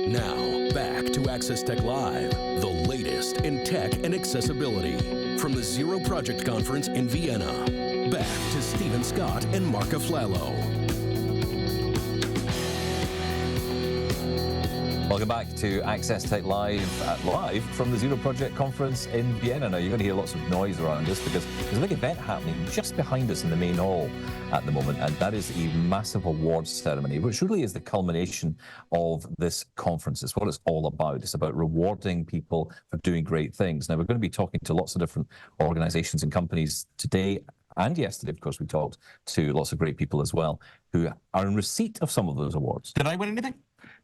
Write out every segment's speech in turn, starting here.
Now, back to Access Tech Live, the latest in tech and accessibility. From the Zero Project Conference in Vienna, back to Stephen Scott and Mark Aflalo. Welcome back to Access Tech Live, live from the Zero Project Conference in Vienna. Now, you're going to hear lots of noise around us because there's a big event happening just behind us in the main hall at the moment, and that is a massive awards ceremony, which really is the culmination of this conference. It's what it's all about. It's about rewarding people for doing great things. Now, we're going to be talking to lots of different organizations and companies today. And yesterday, of course, we talked to lots of great people as well who are in receipt of some of those awards. Did I win anything?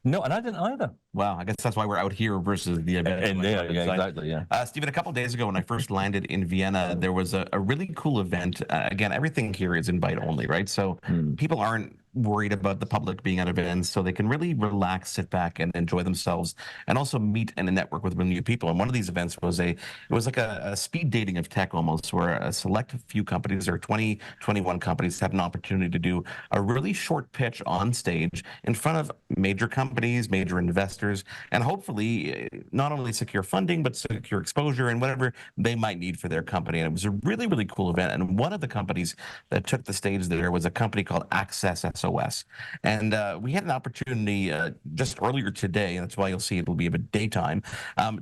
No, and I didn't either. Well, I guess that's why we're out here versus the event. Yeah, exactly, yeah. Stephen, a couple of days ago when I first landed in Vienna, there was a really cool event. Again, everything here is invite only, right? So people aren't worried about the public being at events, so they can really relax, sit back, and enjoy themselves, and also meet and network with new people. And one of these events was like a speed dating of tech almost, where a select few companies, or 21 companies, have an opportunity to do a really short pitch on stage in front of major companies, major investors, and hopefully not only secure funding, but secure exposure and whatever they might need for their company. And it was a really, really cool event. And one of the companies that took the stage there was a company called Access SOS. And we had an opportunity just earlier today, and that's why you'll see it'll be a bit daytime,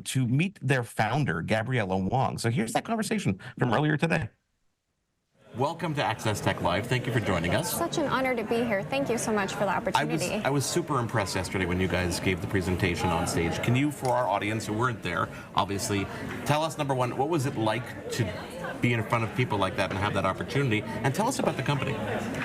to meet their founder, Gabrielle Wong. So here's that conversation from earlier today. Welcome to Access Tech Live. Thank you for joining us. Such an honor to be here. Thank you so much for the opportunity. I was super impressed yesterday when you guys gave the presentation on stage. Can you, for our audience who weren't there, obviously, tell us, number one, what was it like to be in front of people like that and have that opportunity? And tell us about the company.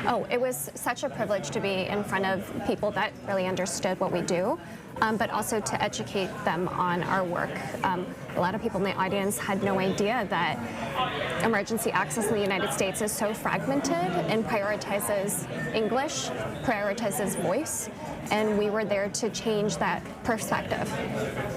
Oh, it was such a privilege to be in front of people that really understood what we do, but also to educate them on our work. A lot of people in the audience had no idea that emergency access in the United States is so fragmented and prioritizes English, prioritizes voice, and we were there to change that perspective.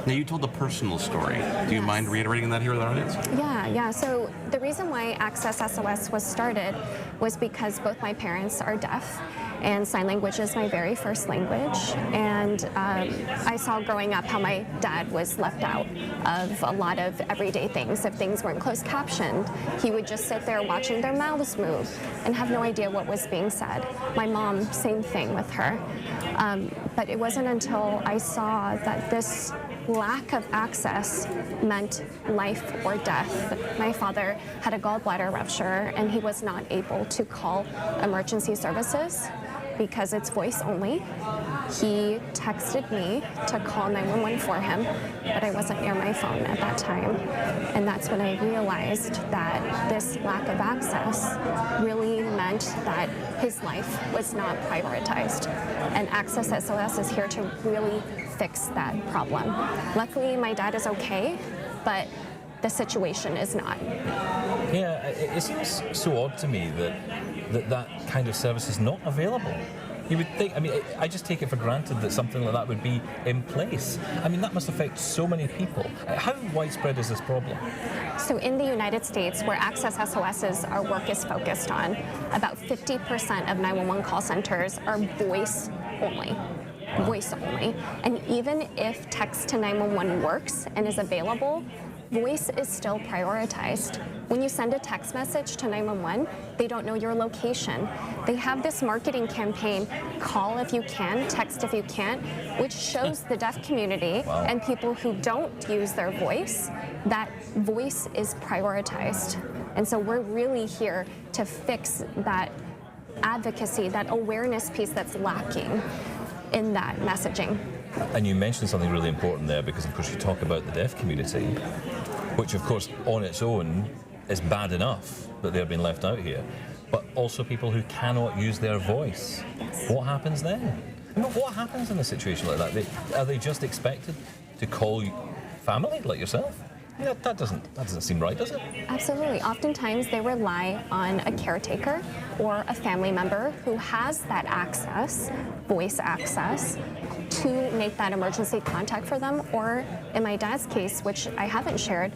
Now, you told a personal story. Do you mind reiterating that here with our audience? Yeah. So the reason why Access SOS was started was because both my parents are deaf, and sign language is my very first language. And I saw growing up how my dad was left out of a lot of everyday things. If things weren't closed captioned, he would just sit there watching their mouths move and have no idea what was being said. My mom, same thing with her. But it wasn't until I saw that this lack of access meant life or death. My father had a gallbladder rupture, and he was not able to call emergency services because it's voice only. He texted me to call 911 for him, but I wasn't near my phone at that time. And that's when I realized that this lack of access really meant that his life was not prioritized. And Access SOS is here to really fix that problem. Luckily, my dad is okay, but the situation is not. Yeah, it seems so odd to me that kind of service is not available. You would think, I mean, I just take it for granted that something like that would be in place. I mean, that must affect so many people. How widespread is this problem? So in the United States, where Access SOS our work is focused on, about 50% of 911 call centers are voice only. Voice only. And even if text to 911 works and is available, voice is still prioritized. When you send a text message to 911, they don't know your location. They have this marketing campaign, call if you can, text if you can't, which shows the deaf community and people who don't use their voice that voice is prioritized. And so we're really here to fix that advocacy, that awareness piece that's lacking in that messaging. And you mentioned something really important there, because of course you talk about the deaf community, which of course on its own is bad enough that they're being left out here, but also people who cannot use their voice. Yes. What happens then? What happens in a situation like that? Are they just expected to call family like yourself? Yeah, that doesn't seem right, does it? Absolutely. Oftentimes they rely on a caretaker or a family member who has that access, voice access, to make that emergency contact for them. Or in my dad's case, which I haven't shared,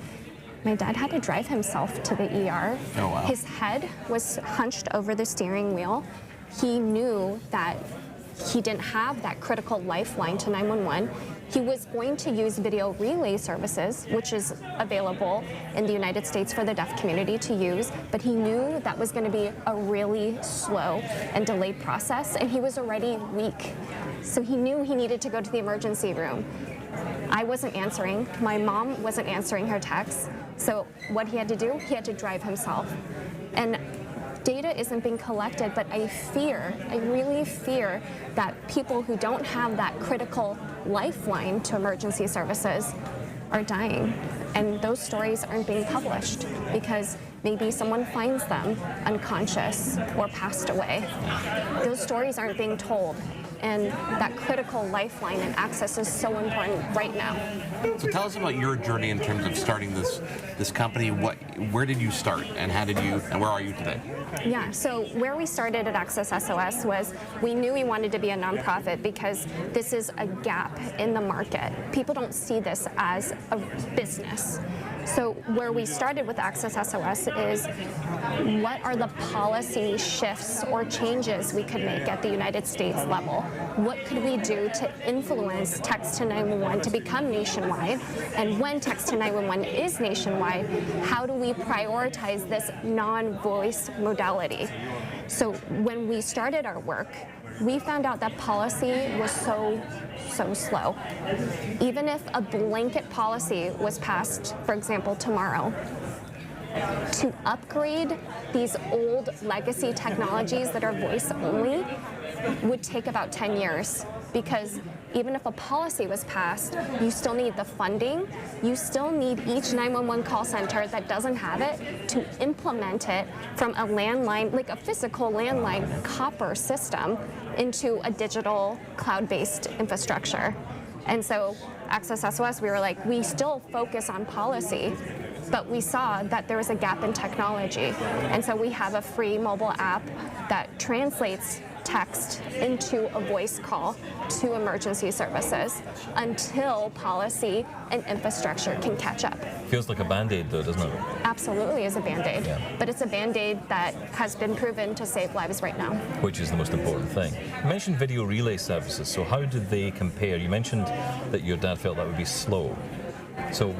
my dad had to drive himself to the ER. Oh, wow. His head was hunched over the steering wheel. He knew that he didn't have that critical lifeline to 911. He was going to use video relay services, which is available in the United States for the deaf community to use, but he knew that was going to be a really slow and delayed process, and he was already weak. So he knew he needed to go to the emergency room. I wasn't answering. My mom wasn't answering her texts. So what he had to do, he had to drive himself. And data isn't being collected, but I really fear that people who don't have that critical lifeline to emergency services are dying. And those stories aren't being published because maybe someone finds them unconscious or passed away. Those stories aren't being told. And that critical lifeline and access is so important right now. So tell us about your journey in terms of starting this company. Where did you start, and where are you today? Yeah, so where we started at Access SOS was we knew we wanted to be a nonprofit because this is a gap in the market. People don't see this as a business. So where we started with Access SOS is what are the policy shifts or changes we could make at the United States level? What could we do to influence text to 911 to become nationwide? And when text to 911 is nationwide, how do we prioritize this non-voice modality? So when we started our work, we found out that policy was so slow. Even if a blanket policy was passed, for example, tomorrow, to upgrade these old legacy technologies that are voice only would take about 10 years, because even if a policy was passed, you still need the funding, you still need each 911 call center that doesn't have it to implement it from a landline, like a physical landline copper system, into a digital cloud-based infrastructure. And so Access SOS, we were like, we still focus on policy, but we saw that there was a gap in technology. And so we have a free mobile app that translates text into a voice call to emergency services until policy and infrastructure can catch up. Feels like a Band-Aid though, doesn't it? Absolutely is a Band-Aid, Yeah. but it's a Band-Aid that has been proven to save lives right now. Which is the most important thing. You mentioned video relay services, so how did they compare? You mentioned that your dad felt that would be slow. So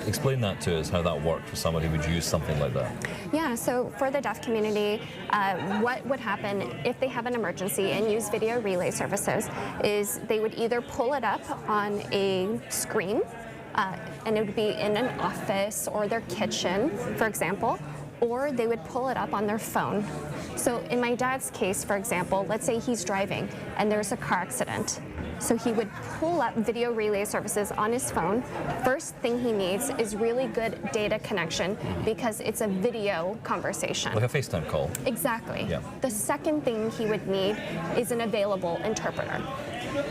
explain that to us, how that worked for somebody who would use something like that. Yeah, so for the deaf community, what would happen if they have an emergency and use video relay services is they would either pull it up on a screen, and it would be in an office or their kitchen, for example, or they would pull it up on their phone. So in my dad's case, for example, let's say he's driving and there's a car accident. So he would pull up video relay services on his phone. First thing he needs is really good data connection because it's a video conversation. Like a FaceTime call. Exactly. Yeah. The second thing he would need is an available interpreter.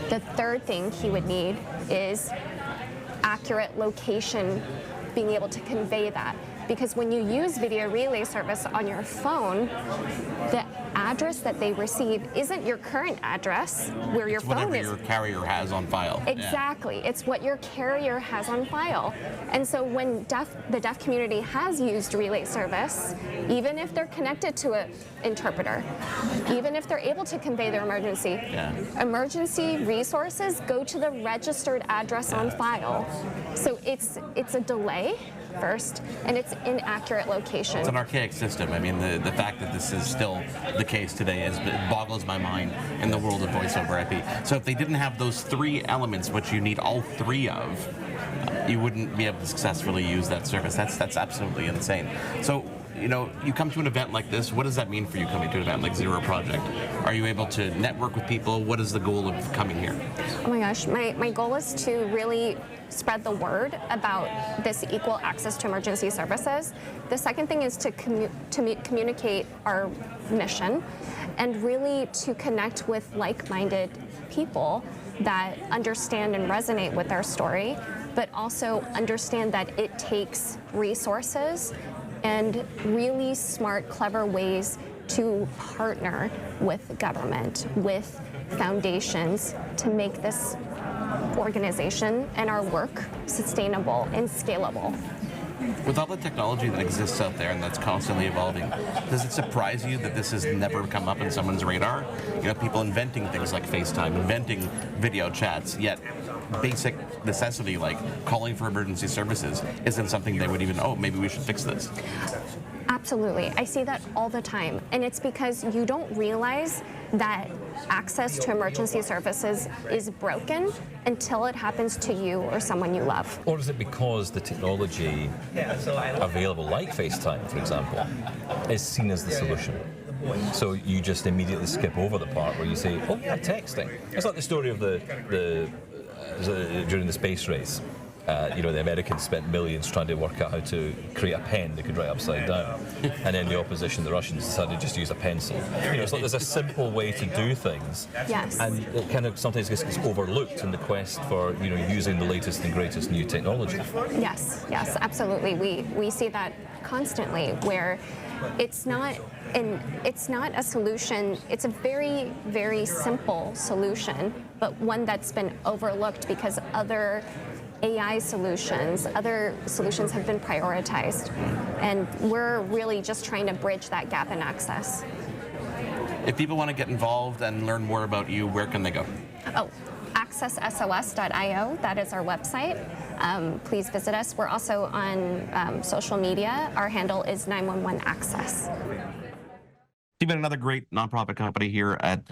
The third thing he would need is accurate location, being able to convey that. Because when you use video relay service on your phone, the address that they receive isn't your current address where your phone is. Whatever your carrier has on file. Exactly. Yeah. It's what your carrier has on file. And so when the deaf community has used relay service, even if they're connected to an interpreter, even if they're able to convey their emergency, emergency resources go to the registered address on file. So it's a delay first, and it's inaccurate location. It's an archaic system. I mean, the fact that this is still the case today boggles my mind in the world of voice over IP. So if they didn't have those three elements, which you need all three of, you wouldn't be able to successfully use that service. That's absolutely insane. So, you know, you come to an event like this, what does that mean for you coming to an event like Zero Project? Are you able to network with people? What is the goal of coming here? Oh my gosh, my goal is to really spread the word about this equal access to emergency services. The second thing is to communicate our mission and really to connect with like-minded people that understand and resonate with our story, but also understand that it takes resources and really smart, clever ways to partner with government, with foundations to make this organization and our work sustainable and scalable. With all the technology that exists out there and that's constantly evolving, does it surprise you that this has never come up in someone's radar? You know, people inventing things like FaceTime, inventing video chats, yet basic necessity like calling for emergency services isn't something they would even, oh, maybe we should fix this. Absolutely. I see that all the time. And it's because you don't realize that access to emergency services is broken until it happens to you or someone you love. Or is it because the technology available, like FaceTime, for example, is seen as the solution? So you just immediately skip over the part where you say, oh yeah, texting. It's like the story of during the space race. The Americans spent millions trying to work out how to create a pen they could write upside down, and then the opposition, the Russians, decided to just use a pencil. It's like there's a simple way to do things, yes, and it kind of sometimes gets overlooked in the quest for using the latest and greatest new technology. Yes, absolutely. We see that constantly, where it's not a solution. It's a very, very simple solution, but one that's been overlooked because other AI solutions, other solutions have been prioritized, and we're really just trying to bridge that gap in access. If people want to get involved and learn more about you, where can they go? Oh, accesssos.io, that is our website. Please visit us. We're also on social media. Our handle is 911access. Stephen, another great nonprofit company here at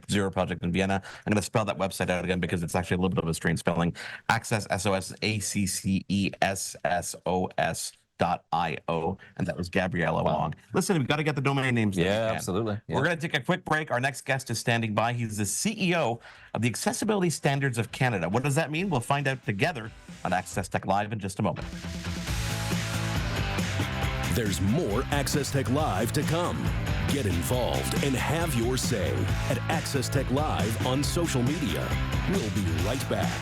Zero Project in Vienna. I'm going to spell that website out again because it's actually a little bit of a strange spelling. Access, SOS, ACCESSOS.io. And that was Gabrielle Wong. Listen, we've got to get the domain names. Yeah, absolutely. Yeah. We're going to take a quick break. Our next guest is standing by. He's the CEO of the Accessibility Standards of Canada. What does that mean? We'll find out together on Access Tech Live in just a moment. There's more Access Tech Live to come. Get involved and have your say at Access Tech Live on social media. We'll be right back.